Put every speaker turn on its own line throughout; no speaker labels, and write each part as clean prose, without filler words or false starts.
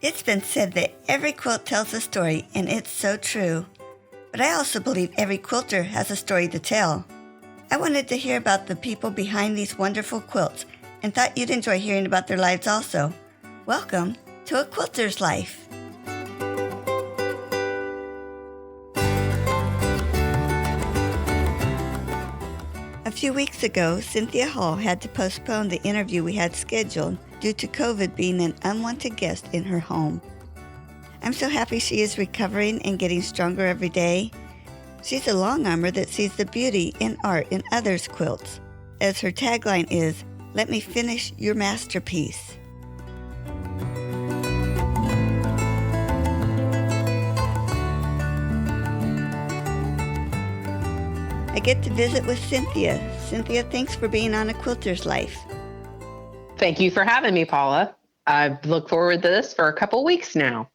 It's been said that every quilt tells a story, and it's so true. But I also believe every quilter has a story to tell. I wanted to hear about the people behind these wonderful quilts and thought you'd enjoy hearing about their lives also. Welcome to A Quilter's Life. A few weeks ago, Cynthia Hall had to postpone the interview we had scheduled due to COVID being an unwanted guest in her home. I'm so happy she is recovering and getting stronger every day. She's a longarmer that sees the beauty and art in others' quilts. As her tagline is, "Let me finish your masterpiece." I get to visit with Cynthia. Cynthia, thanks for being on A Quilter's Life.
Thank you for having me, Paula. I've looked forward to this for a couple weeks now.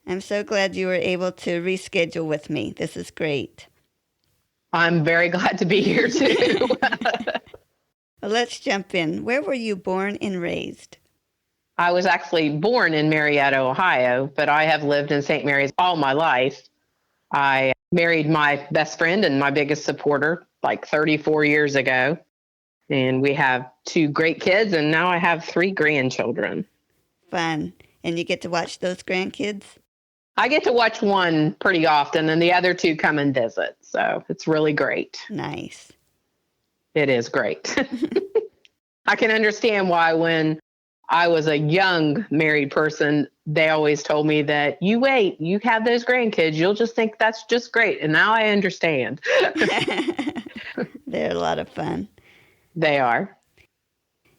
I'm so glad you were able to reschedule with me. This is great.
I'm very glad to be here too.
Well, let's jump in. Where were you born and raised?
I was actually born in Marietta, Ohio, but I have lived in St. Mary's all my life. I married my best friend and my biggest supporter like 34 years ago. And we have 2 great kids, and now I have 3 grandchildren.
Fun. And you get to watch those grandkids?
I get to watch one pretty often, and the other 2 come and visit. So it's really great.
Nice.
It is great. I can understand why when I was a young married person, they always told me that you wait, you have those grandkids, you'll just think that's just great. And now I understand.
They're a lot of fun.
They are.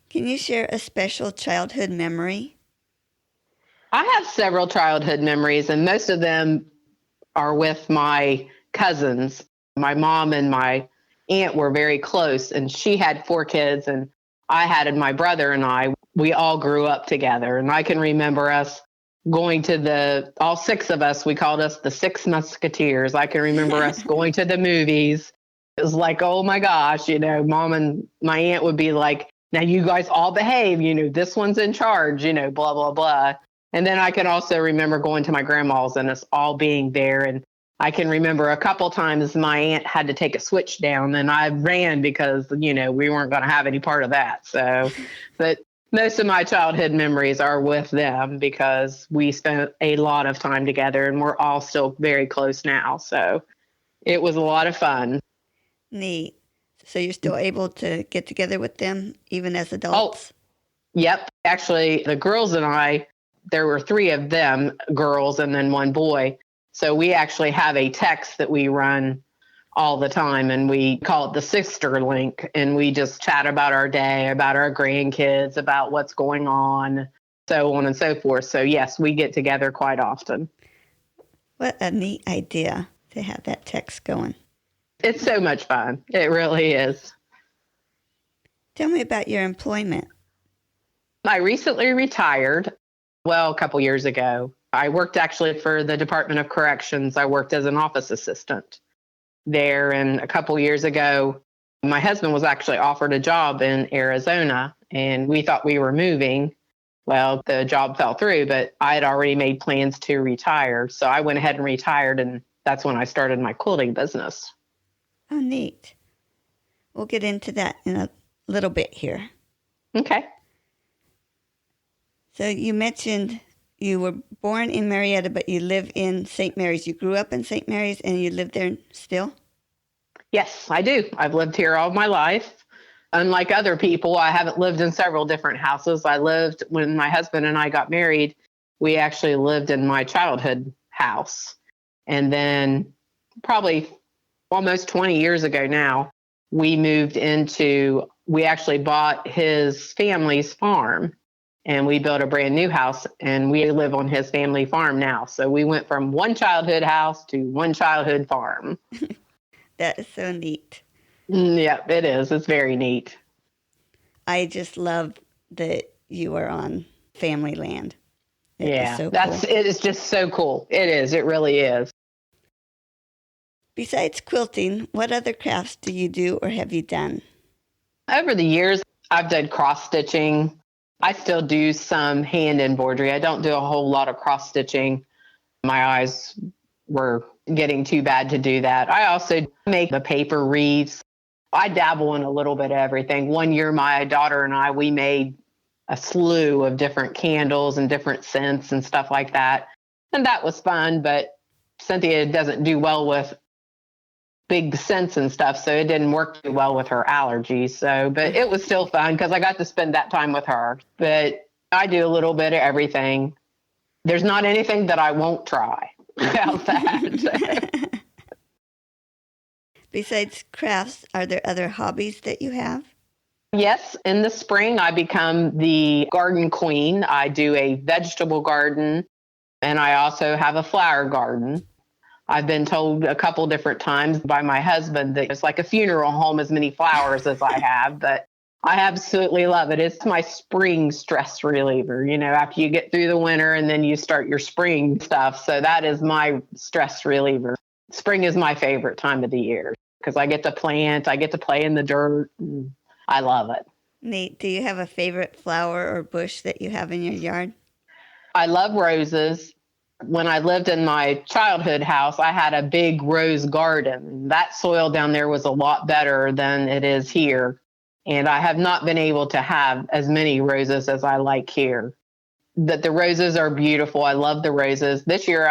Can you share a special childhood memory?
I have several childhood memories, and most of them are with my cousins. My mom and my aunt were very close, and she had 4 kids, and I had my brother and we all grew up together. And I can remember us going to all 6 of us, we called us the 6 Musketeers. I can remember us going to the movies. It was like, oh my gosh, mom and my aunt would be like, now you guys all behave, this one's in charge, blah, blah, blah. And then I can also remember going to my grandma's and us all being there. And I can remember a couple times my aunt had to take a switch down and I ran because, we weren't going to have any part of that. So, but most of my childhood memories are with them because we spent a lot of time together and we're all still very close now. So it was a lot of fun.
Neat. So you're still able to get together with them even as adults?
Oh, yep. Actually, the girls and I, there were 3 of them, girls and then 1 boy. So we actually have a text that we run all the time, and we call it the Sister Link, and we just chat about our day, about our grandkids, about what's going on, so on and so forth. So yes, we get together quite often.
What a neat idea to have that text going.
It's so much fun. It really is.
Tell me about your employment.
I recently retired, a couple years ago. I worked actually for the Department of Corrections. I worked as an office assistant there. And a couple years ago, my husband was actually offered a job in Arizona, and we thought we were moving. Well, the job fell through, but I had already made plans to retire. So I went ahead and retired, and that's when I started my quilting business.
Oh, neat. We'll get into that in a little bit here.
Okay.
So you mentioned you were born in Marietta, but you live in St. Mary's. You grew up in St. Mary's and you live there still?
Yes, I do. I've lived here all my life. Unlike other people, I haven't lived in several different houses. When my husband and I got married, we actually lived in my childhood house. And then probably almost 20 years ago now, we actually bought his family's farm. And we built a brand new house, and we live on his family farm now. So we went from one childhood house to one childhood farm.
That is so neat.
Yeah, it is. It's very neat.
I just love that you are on family land. It
is just so cool. It is. It really is.
Besides quilting, what other crafts do you do or have you done?
Over the years, I've done cross stitching. I still do some hand embroidery. I don't do a whole lot of cross stitching. My eyes were getting too bad to do that. I also make the paper wreaths. I dabble in a little bit of everything. One year, my daughter and I, we made a slew of different candles and different scents and stuff like that. And that was fun, but Cynthia doesn't do well with big scents and stuff, so it didn't work too well with her allergies. So, but it was still fun because I got to spend that time with her. But I do a little bit of everything. There's not anything that I won't try. How's that?
Besides crafts, are there other hobbies that you have?
Yes, in the spring, I become the garden queen. I do a vegetable garden, and I also have a flower garden. I've been told a couple different times by my husband that it's like a funeral home, as many flowers as I have, but I absolutely love it. It's my spring stress reliever, after you get through the winter and then you start your spring stuff. So that is my stress reliever. Spring is my favorite time of the year because I get to plant, I get to play in the dirt. I love it.
Nate, do you have a favorite flower or bush that you have in your yard?
I love roses. When I lived in my childhood house, I had a big rose garden. That soil down there was a lot better than it is here. And I have not been able to have as many roses as I like here. But the roses are beautiful. I love the roses. This year,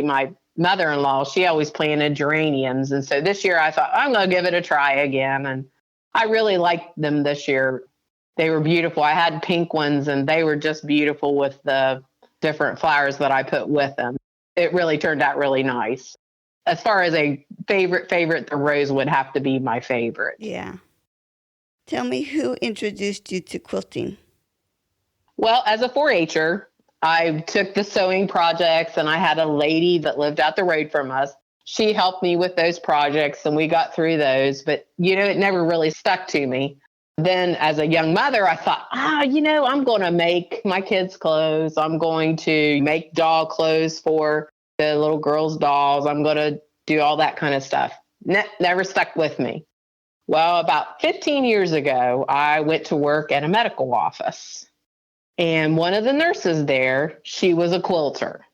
my mother-in-law, she always planted geraniums. And so this year I thought, I'm going to give it a try again. And I really liked them this year. They were beautiful. I had pink ones and they were just beautiful with the different flowers that I put with them. It really turned out really nice. As far as a favorite, the rose would have to be my favorite.
Yeah. Tell me, who introduced you to quilting?
Well, as a 4-H'er, I took the sewing projects and I had a lady that lived out the road from us. She helped me with those projects and we got through those, but it never really stuck to me. Then as a young mother, I thought, I'm going to make my kids' clothes. I'm going to make doll clothes for the little girls' dolls. I'm going to do all that kind of stuff. Never stuck with me. Well, about 15 years ago, I went to work at a medical office. And one of the nurses there, she was a quilter.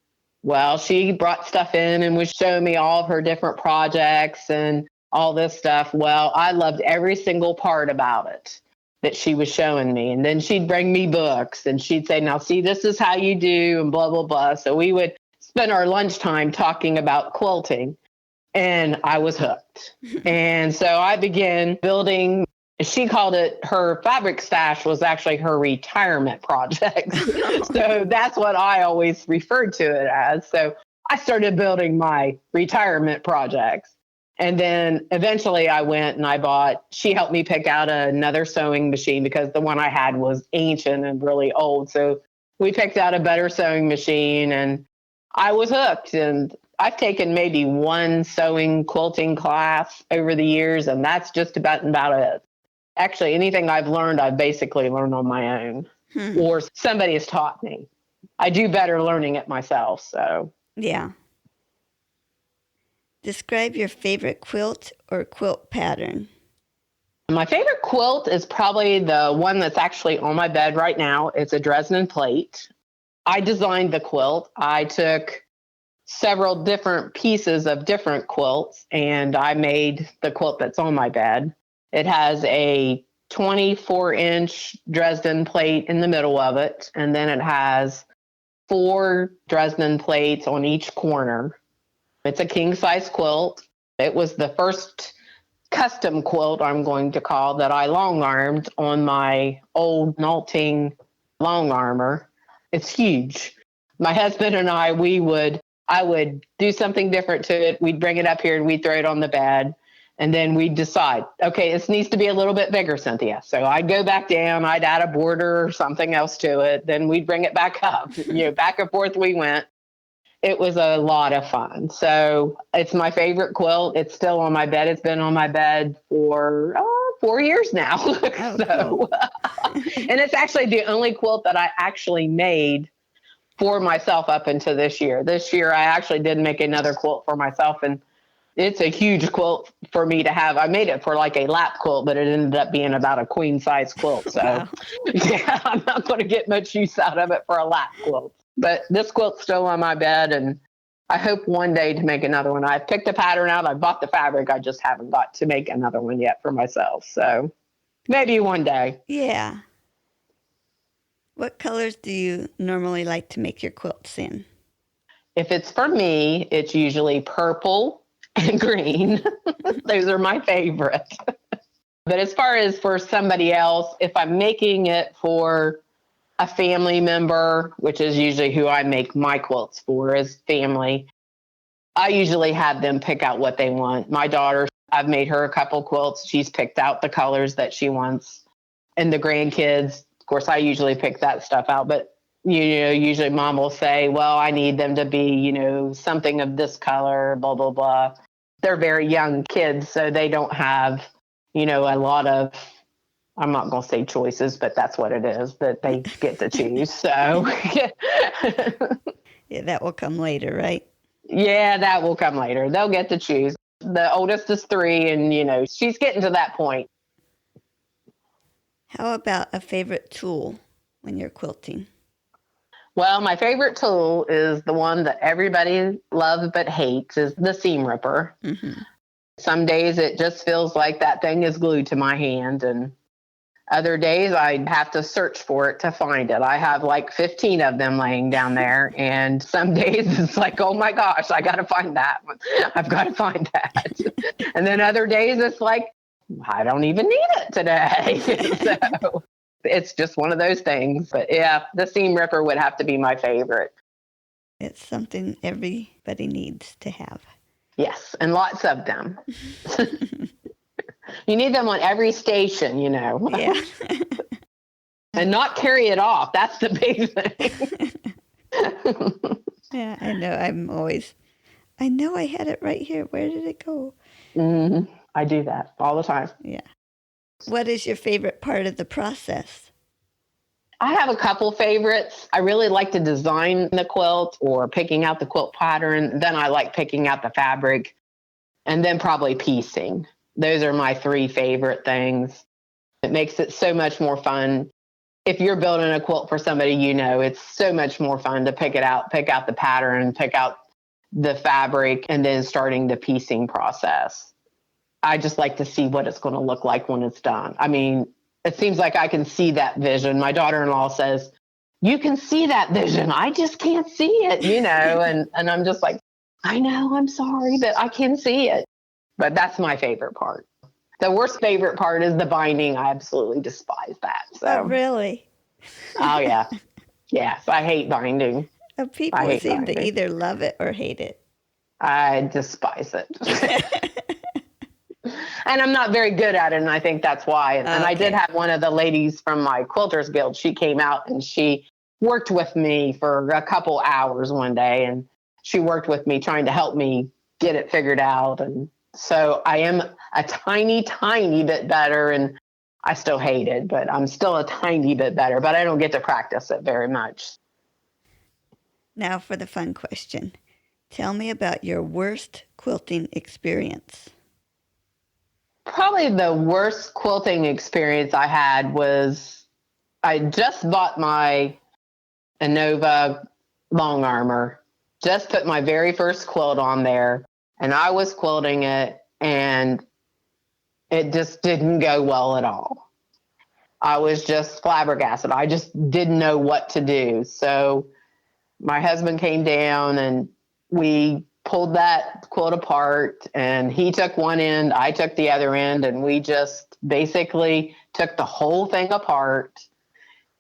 Well, she brought stuff in and was showing me all of her different projects and all this stuff. Well, I loved every single part about it that she was showing me. And then she'd bring me books and she'd say, now see, this is how you do and blah, blah, blah. So we would spend our lunchtime talking about quilting and I was hooked. And so I began building. She called it, her fabric stash was actually her retirement project. So that's what I always referred to it as. So I started building my retirement projects. And then eventually I went and she helped me pick out another sewing machine because the one I had was ancient and really old. So we picked out a better sewing machine and I was hooked. And I've taken maybe one sewing quilting class over the years, and that's just about it. Actually, anything I've learned, I've basically learned on my own or somebody has taught me. I do better learning it myself. So,
yeah. Describe your favorite quilt or quilt pattern.
My favorite quilt is probably the one that's actually on my bed right now. It's a Dresden plate. I designed the quilt. I took several different pieces of different quilts and I made the quilt that's on my bed. It has a 24-inch Dresden plate in the middle of it, and then it has 4 Dresden plates on each corner. It's a king-size quilt. It was the first custom quilt, I'm going to call, that I long-armed on my old Nalting longarmer. It's huge. My husband and I would do something different to it. We'd bring it up here and we'd throw it on the bed. And then we'd decide, okay, this needs to be a little bit bigger, Cynthia. So I'd go back down, I'd add a border or something else to it. Then we'd bring it back up. Back and forth we went. It was a lot of fun. So it's my favorite quilt. It's still on my bed. It's been on my bed for 4 years now.
Oh, cool.
And it's actually the only quilt that I actually made for myself up until this year. This year, I actually did make another quilt for myself, and It's a huge quilt for me to have. I made it for like a lap quilt, but it ended up being about a queen size quilt. So
Wow.
yeah, I'm not going to get much use out of it for a lap quilt. But this quilt's still on my bed, and I hope one day to make another one. I've picked a pattern out. I bought the fabric. I just haven't got to make another one yet for myself. So maybe one day.
Yeah. What colors do you normally like to make your quilts in?
If it's for me, it's usually purple and green. Those are my favorite. But as far as for somebody else, if I'm making it for a family member, which is usually who I make my quilts for, is family, I usually have them pick out what they want. My daughter, I've made her a couple quilts. She's picked out the colors that she wants. And the grandkids, of course, I usually pick that stuff out. But usually mom will say, well, I need them to be, something of this color, blah, blah, blah. They're very young kids, so they don't have, a lot of, I'm not going to say choices, but that's what it is, that they get to choose. So,
Yeah, that will come later, right?
Yeah, that will come later. They'll get to choose. The oldest is 3, and, she's getting to that point.
How about a favorite tool when you're quilting?
Well, my favorite tool is the one that everybody loves but hates, is the seam ripper.
Mm-hmm.
Some days it just feels like that thing is glued to my hand, and other days I have to search for it to find it. I have like 15 of them laying down there, and some days it's like, oh my gosh, I got to find that one. I've got to find that. And then other days it's like, I don't even need it today. So it's just one of those things. But yeah, the seam ripper would have to be my favorite.
It's something everybody needs to have.
Yes, and lots of them. You need them on every station,
Yeah.
And not carry it off. That's the big thing.
Yeah, I know. I know I had it right here. Where did it go?
Mm-hmm. I do that all the time.
Yeah. What is your favorite part of the process?
I have a couple favorites. I really like to design the quilt or picking out the quilt pattern. Then I like picking out the fabric, and then probably piecing. Those are my 3 favorite things. It makes it so much more fun. If you're building a quilt for somebody, it's so much more fun to pick it out, pick out the pattern, pick out the fabric, and then starting the piecing process. I just like to see what it's going to look like when it's done. I mean, it seems like I can see that vision. My daughter-in-law says, you can see that vision. I just can't see it, and I'm just like, I know, I'm sorry, but I can see it. But that's my favorite part. The worst favorite part is the binding. I absolutely despise that. So.
Oh, really?
Oh, yeah. Yes, I hate binding.
People seem to either love it or hate it.
I despise it. And I'm not very good at it, and I think that's why. And I did have one of the ladies from my Quilters Guild. She came out and she worked with me for a couple hours one day, and she worked with me trying to help me get it figured out. And so I am a tiny, tiny bit better, and I still hate it, but I'm still a tiny bit better, but I don't get to practice it very much.
Now for the fun question. Tell me about your worst quilting experience.
Probably the worst quilting experience I had was I just bought my Inova longarmer, just put my very first quilt on there, and I was quilting it, and it just didn't go well at all. I was just flabbergasted. I just didn't know what to do. So my husband came down, and we pulled that quilt apart, and he took one end, I took the other end, and we just basically took the whole thing apart,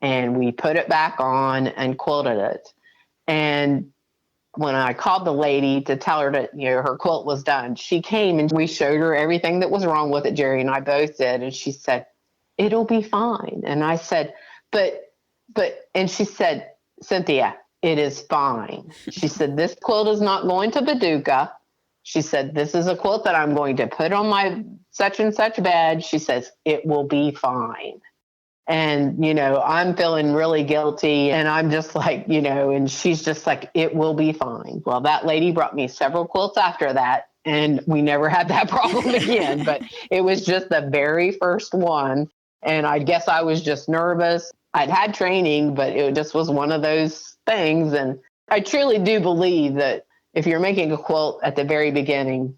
and we put it back on and quilted it. And when I called the lady to tell her that her quilt was done, she came and we showed her everything that was wrong with it. Jerry and I both did, and she said, it'll be fine. And I said, but, and she said, Cynthia, it is fine. She said, this quilt is not going to Paducah. She said, this is a quilt that I'm going to put on my such and such bed. She says, it will be fine. And, I'm feeling really guilty, and I'm just like, and she's just like, it will be fine. Well, that lady brought me several quilts after that, and we never had that problem again. But it was just the very first one. And I guess I was just nervous. I'd had training, but it just was one of those things. And I truly do believe that if you're making a quilt at the very beginning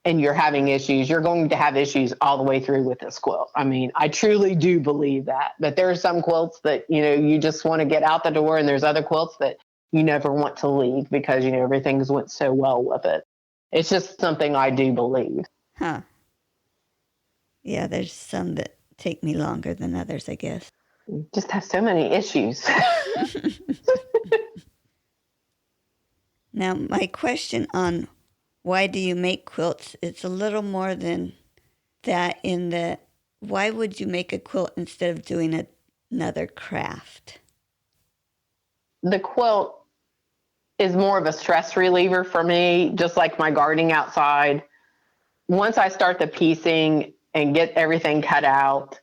and you're having issues, you're going to have issues all the way through with this quilt. I mean, I truly do believe that. But there are some quilts that, you just want to get out the door, and there's other quilts that you never want to leave because, everything's went so well with it. It's just something I do believe.
Huh. Yeah, there's some that take me longer than others, I guess.
You just have so many issues.
Now, my question on why do you make quilts, it's a little more than that in that why would you make a quilt instead of doing another craft?
The quilt is more of a stress reliever for me, just like my gardening outside. Once I start the piecing and get everything cut out,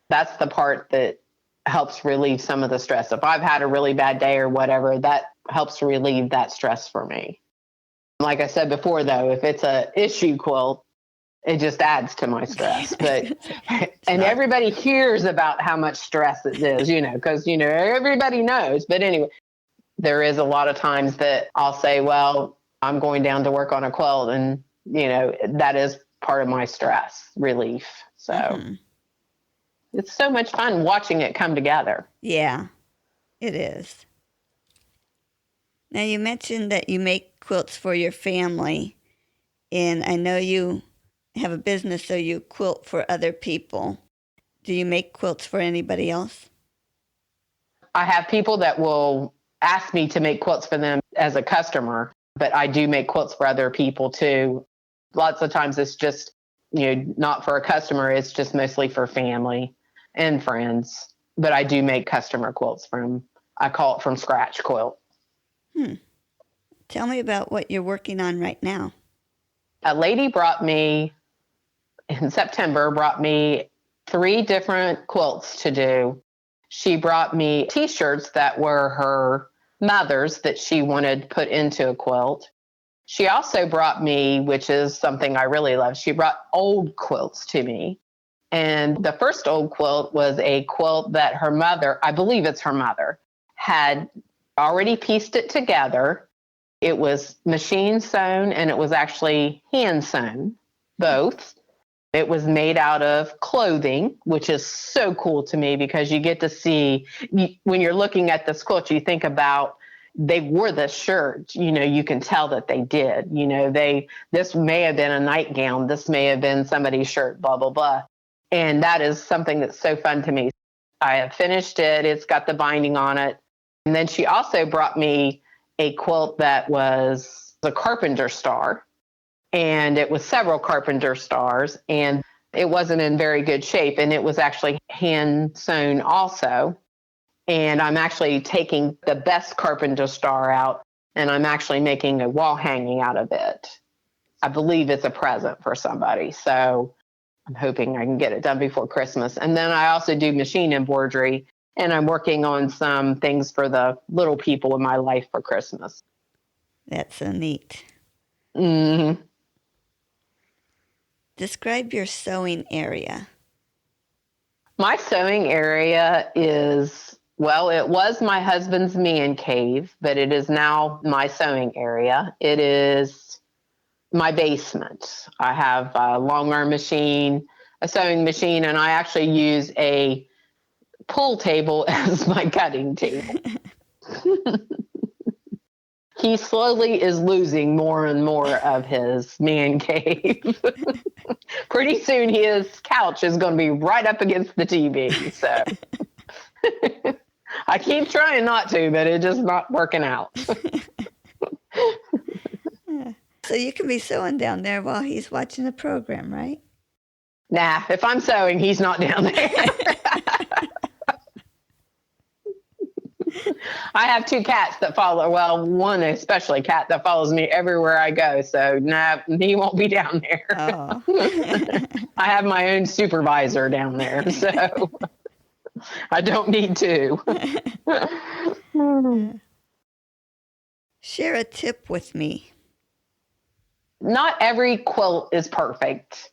that's the part that helps relieve some of the stress. If I've had a really bad day or whatever, that helps relieve that stress for me. Like I said before, though, if it's a issue quilt, it just adds to my stress. But and everybody hears about how much stress it is, because, everybody knows. But anyway, there is a lot of times that I'll say, well, I'm going down to work on a quilt, and, that is part of my stress relief. So It's so much fun watching it come together.
Yeah, it is. Now, you mentioned that you make quilts for your family, and I know you have a business, so you quilt for other people. Do you make quilts for anybody else?
I have people that will ask me to make quilts for them as a customer, but I do make quilts for other people too. Lots of times it's just, not for a customer. It's just mostly for family and friends. But I do make customer quilts I call it from scratch quilt.
Tell me about what you're working on right now.
A lady in September, brought me 3 different quilts to do. She brought me T-shirts that were her mother's that she wanted put into a quilt. She also brought me, which is something I really love, she brought old quilts to me. And the first old quilt was a quilt that her mother, I believe it's her mother, had already pieced it together. It was machine sewn and it was actually hand sewn, both. It was made out of clothing, which is so cool to me because you get to see, when you're looking at this quilt, you think about they wore the shirt, you can tell that they did, this may have been a nightgown. This may have been somebody's shirt, blah, blah, blah. And that is something that's so fun to me. I have finished it. It's got the binding on it. And then she also brought me a quilt that was a carpenter star. And it was several carpenter stars. And it wasn't in very good shape. And it was actually hand sewn also. And I'm actually taking the best carpenter star out. And I'm actually making a wall hanging out of it. I believe it's a present for somebody. So I'm hoping I can get it done before Christmas. And then I also do machine embroidery. And I'm working on some things for the little people in my life for Christmas.
That's so neat.
Mm-hmm.
Describe your sewing area.
My sewing area is, it was my husband's man cave, but it is now my sewing area. It is my basement. I have a longarm machine, a sewing machine, and I actually use a pool table as my cutting table. He slowly is losing more and more of his man cave. Pretty soon his couch is going to be right up against the TV. So I keep trying not to, but it's just not working out.
So you can be sewing down there while he's watching the program, right?
Nah, if I'm sewing, he's not down there. I have 2 cats that follow, one especially cat that follows me everywhere I go. So he won't be down there.
Oh.
I have my own supervisor down there, so I don't need to.
Share a tip with me.
Not every quilt is perfect.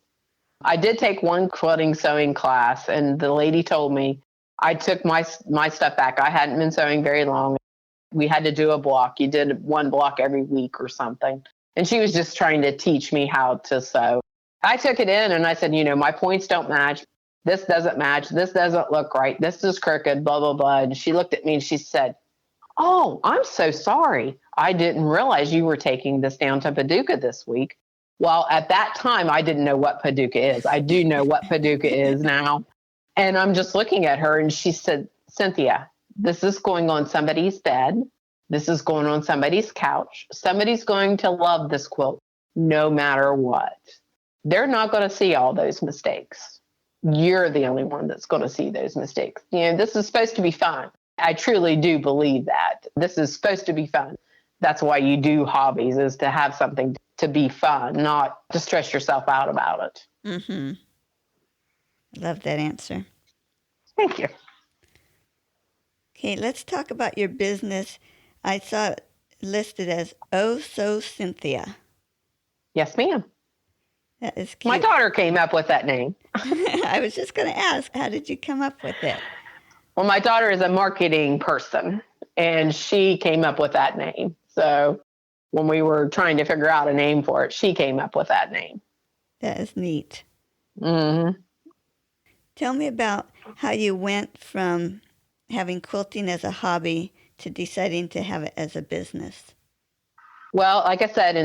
I did take one quilting sewing class, and the lady told me I took my stuff back. I hadn't been sewing very long. We had to do a block. You did one block every week or something. And she was just trying to teach me how to sew. I took it in and I said, my points don't match. This doesn't match. This doesn't look right. This is crooked, blah, blah, blah. And she looked at me and she said, "Oh, I'm so sorry. I didn't realize you were taking this down to Paducah this week." Well, at that time, I didn't know what Paducah is. I do know what Paducah is now. And I'm just looking at her and she said, "Cynthia, this is going on somebody's bed. This is going on somebody's couch. Somebody's going to love this quilt no matter what. They're not going to see all those mistakes. You're the only one that's going to see those mistakes. This is supposed to be fun." I truly do believe that. This is supposed to be fun. That's why you do hobbies, is to have something to be fun, not to stress yourself out about it.
Mm-hmm. I love that answer.
Thank you.
Okay, let's talk about your business. I saw it listed as Oh So Cynthia.
Yes, ma'am.
That is cute.
My daughter came up with that name.
I was just going to ask, how did you come up with it?
Well, my daughter is a marketing person, and she came up with that name. So when we were trying to figure out a name for it, she came up with that name.
That is neat.
Mm-hmm.
Tell me about how you went from having quilting as a hobby to deciding to have it as a business.
Well, like I said,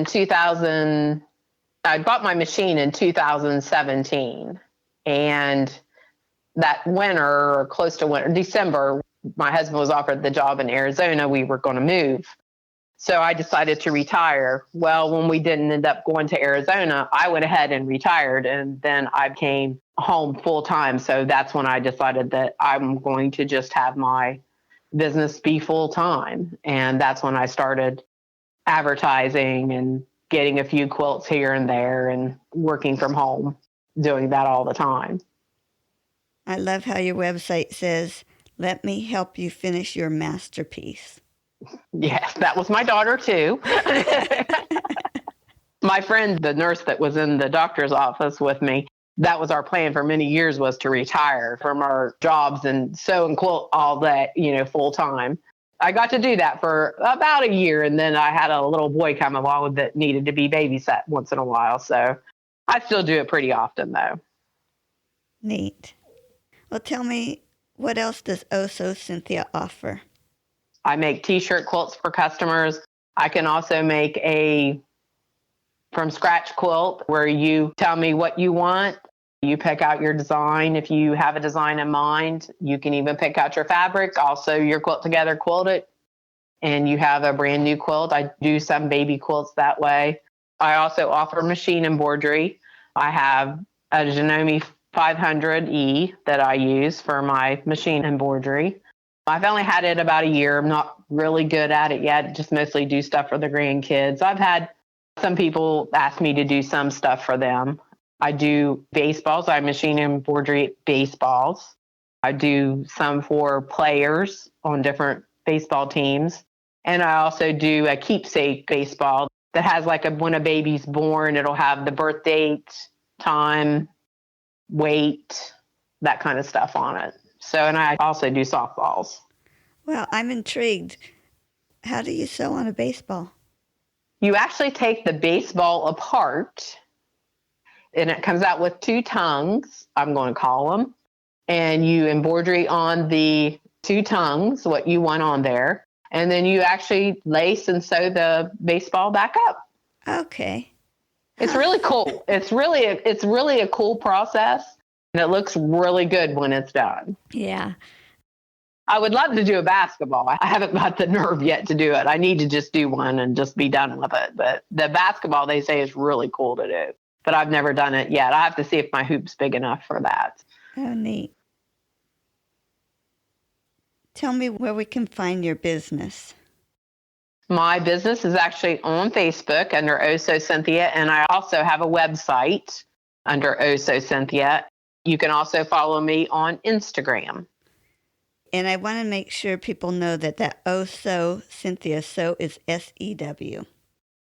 I bought my machine in 2017, and that winter, or close to winter, December, my husband was offered the job in Arizona. We were going to move. So I decided to retire. Well, when we didn't end up going to Arizona, I went ahead and retired, and then I came home full time. So that's when I decided that I'm going to just have my business be full time. And that's when I started advertising and getting a few quilts here and there and working from home, doing that all the time.
I love how your website says, "Let me help you finish your masterpiece."
Yes, that was my daughter too. My friend, the nurse that was in the doctor's office with me, that was our plan for many years, was to retire from our jobs and sew and quilt all day, full time. I got to do that for about a year, and then I had a little boy come along that needed to be babysat once in a while. So I still do it pretty often, though.
Neat. Well, tell me, what else does Oh So Cynthia offer?
I make T-shirt quilts for customers. I can also make a from scratch quilt where you tell me what you want. You pick out your design. If you have a design in mind, you can even pick out your fabric. I'll sew your quilt together, quilt it, and you have a brand new quilt. I do some baby quilts that way. I also offer machine embroidery. I have a Janome 500E that I use for my machine embroidery. I've only had it about a year. I'm not really good at it yet. Just mostly do stuff for the grandkids. I've had some people ask me to do some stuff for them. I do baseballs. I machine embroidery baseballs. I do some for players on different baseball teams. And I also do a keepsake baseball that has when a baby's born, it'll have the birth date, time, weight, that kind of stuff on it. So, and I also do softballs.
Well, I'm intrigued. How do you sew on a baseball?
You actually take the baseball apart, and it comes out with two tongues, I'm going to call them, and you embroidery on the two tongues, what you want on there, and then you actually lace and sew the baseball back up.
Okay.
It's really cool. It's really a cool process, and it looks really good when it's done.
Yeah.
I would love to do a basketball. I haven't got the nerve yet to do it. I need to just do one and just be done with it. But the basketball, they say, is really cool to do. But I've never done it yet. I have to see if my hoop's big enough for that.
Oh, neat. Tell me where we can find your business.
My business is actually on Facebook under Oh So Cynthia, and I also have a website under Oh So Cynthia. You can also follow me on Instagram.
And I want to make sure people know that Oh So Cynthia, so is SEW.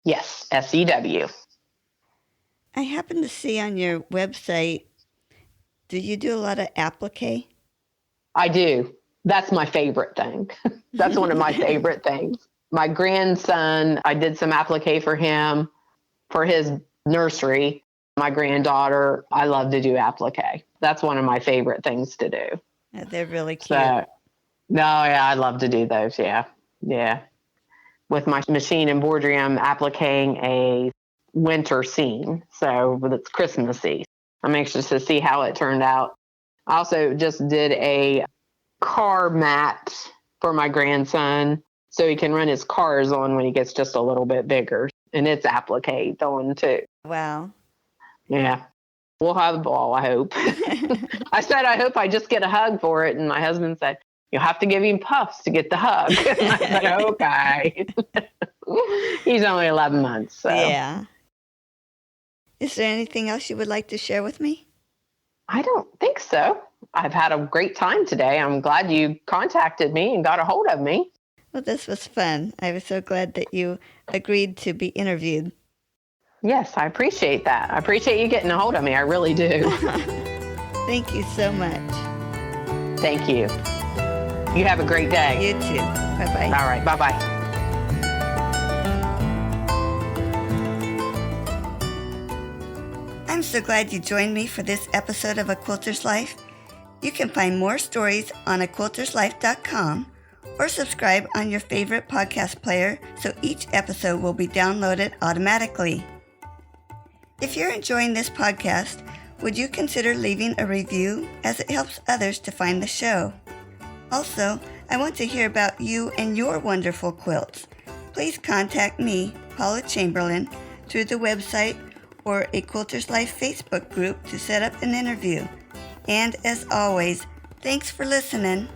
Yes, SEW.
I happen to see on your website, do you do a lot of applique?
I do. That's my favorite thing. That's one of my favorite things. My grandson, I did some applique for him for his nursery. My granddaughter, I love to do applique. That's one of my favorite things to do.
They're really cute.
So, no, yeah, I love to do those. Yeah. Yeah. With my machine embroidery, I'm appliquing a winter scene. So it's Christmassy. I'm anxious to see how it turned out. I also just did a car mat for my grandson so he can run his cars on when he gets just a little bit bigger. And it's applique on too.
Wow.
Yeah. We'll have a ball, I hope. I said, I hope I just get a hug for it. And my husband said, you'll have to give him puffs to get the hug. And I said, okay. He's only 11 months. So.
Yeah. Is there anything else you would like to share with me?
I don't think so. I've had a great time today. I'm glad you contacted me and got a hold of me.
Well, this was fun. I was so glad that you agreed to be interviewed.
Yes, I appreciate that. I appreciate you getting a hold of me. I really do.
Thank you so much.
Thank you. You have a great day.
You too. Bye-bye.
All right. Bye-bye.
I'm so glad you joined me for this episode of A Quilter's Life. You can find more stories on aquilterslife.com or subscribe on your favorite podcast player so each episode will be downloaded automatically. If you're enjoying this podcast, would you consider leaving a review as it helps others to find the show? Also, I want to hear about you and your wonderful quilts. Please contact me, Paula Chamberlain, through the website or a Quilter's Life Facebook group to set up an interview. And as always, thanks for listening.